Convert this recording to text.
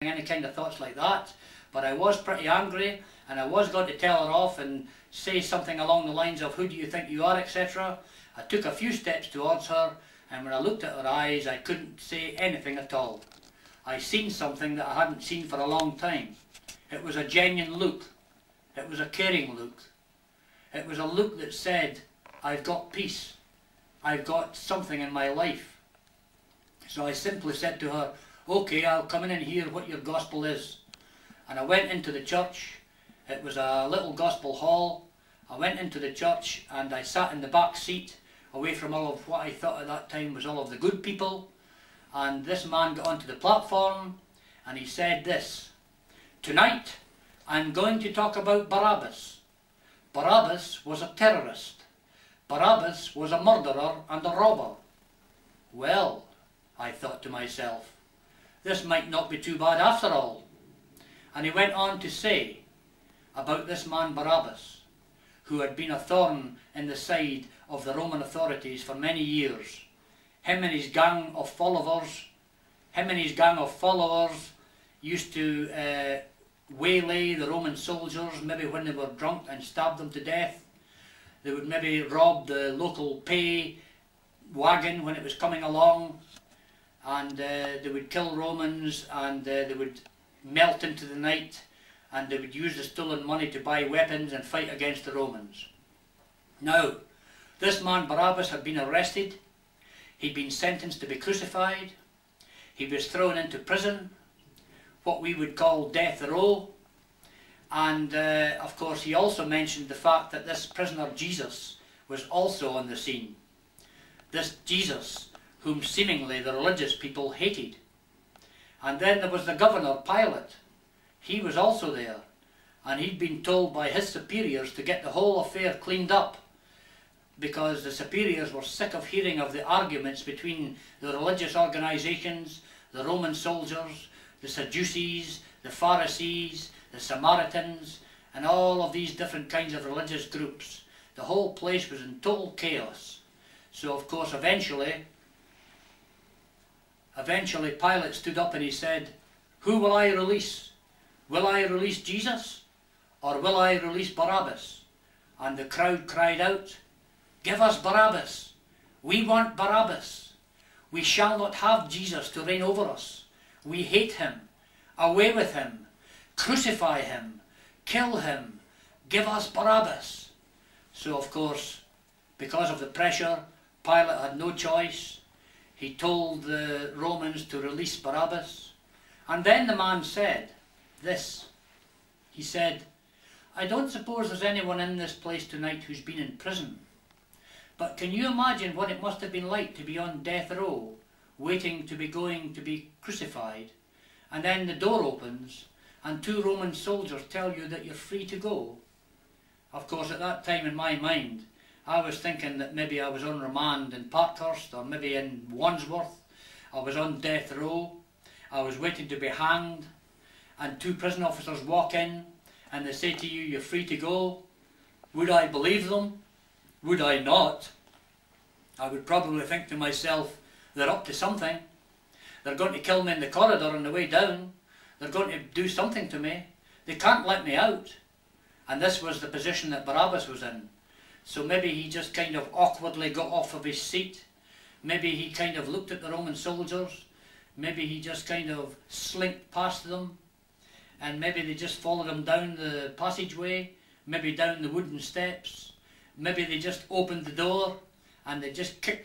any kind of thoughts like that, but I was pretty angry, and I was going to tell her off and say something along the lines of "who do you think you are," etc. I took a few steps towards her, and when I looked at her eyes I couldn't say anything at all. I seen something that I hadn't seen for a long time. It was a genuine look. It was a caring look. It was a look that said, I've got peace. I've got something in my life. So I simply said to her, okay, I'll come in and hear what your gospel is. And I went into the church. It was a little gospel hall. I went into the church and I sat in the back seat, away from all of what I thought at that time was all of the good people. And this man got onto the platform and he said this: "Tonight I'm going to talk about Barabbas. Barabbas was a terrorist. Barabbas was a murderer and a robber." Well, I thought to myself, this might not be too bad after all. And he went on to say about this man Barabbas, who had been a thorn in the side of the Roman authorities for many years. Him and his gang of followers used to waylay the Roman soldiers, maybe when they were drunk, and stab them to death. They would maybe rob the local pay wagon when it was coming along, and they would kill Romans, and they would melt into the night, and they would use the stolen money to buy weapons and fight against the Romans. Now, this man Barabbas had been arrested. He'd been sentenced to be crucified. He was thrown into prison, what we would call death row. And of course he also mentioned the fact that this prisoner Jesus was also on the scene. This Jesus whom seemingly the religious people hated. And then there was the governor Pilate. He was also there, and he'd been told by his superiors to get the whole affair cleaned up, because the superiors were sick of hearing of the arguments between the religious organizations, the Roman soldiers, the Sadducees, the Pharisees, the Samaritans, and all of these different kinds of religious groups. The whole place was in total chaos. So of course eventually Pilate stood up and he said, "Who will I release? Will I release Jesus, or will I release Barabbas?" And the crowd cried out, "Give us Barabbas! We want Barabbas! We shall not have Jesus to reign over us. We hate him. Away with him. Crucify him. Kill him. Give us Barabbas!" So of course, because of the pressure, Pilate had no choice. He told the Romans to release Barabbas. And then the man said this. He said, "I don't suppose there's anyone in this place tonight who's been in prison. But can you imagine what it must have been like to be on death row, waiting to be going to be crucified, and then the door opens and two Roman soldiers tell you that you're free to go?" Of course, at that time in my mind, I was thinking that maybe I was on remand in Parkhurst, or maybe in Wandsworth. I was on death row. I was waiting to be hanged, and two prison officers walk in and they say to you, "You're free to go." Would I believe them? Would I not? I would probably think to myself, they're up to something. They're going to kill me in the corridor on the way down. They're going to do something to me. They can't let me out. And this was the position that Barabbas was in. So maybe he just kind of awkwardly got off of his seat. Maybe he kind of looked at the Roman soldiers. Maybe he just kind of slinked past them. And maybe they just followed him down the passageway, maybe down the wooden steps. Maybe they just opened the door and they just kicked him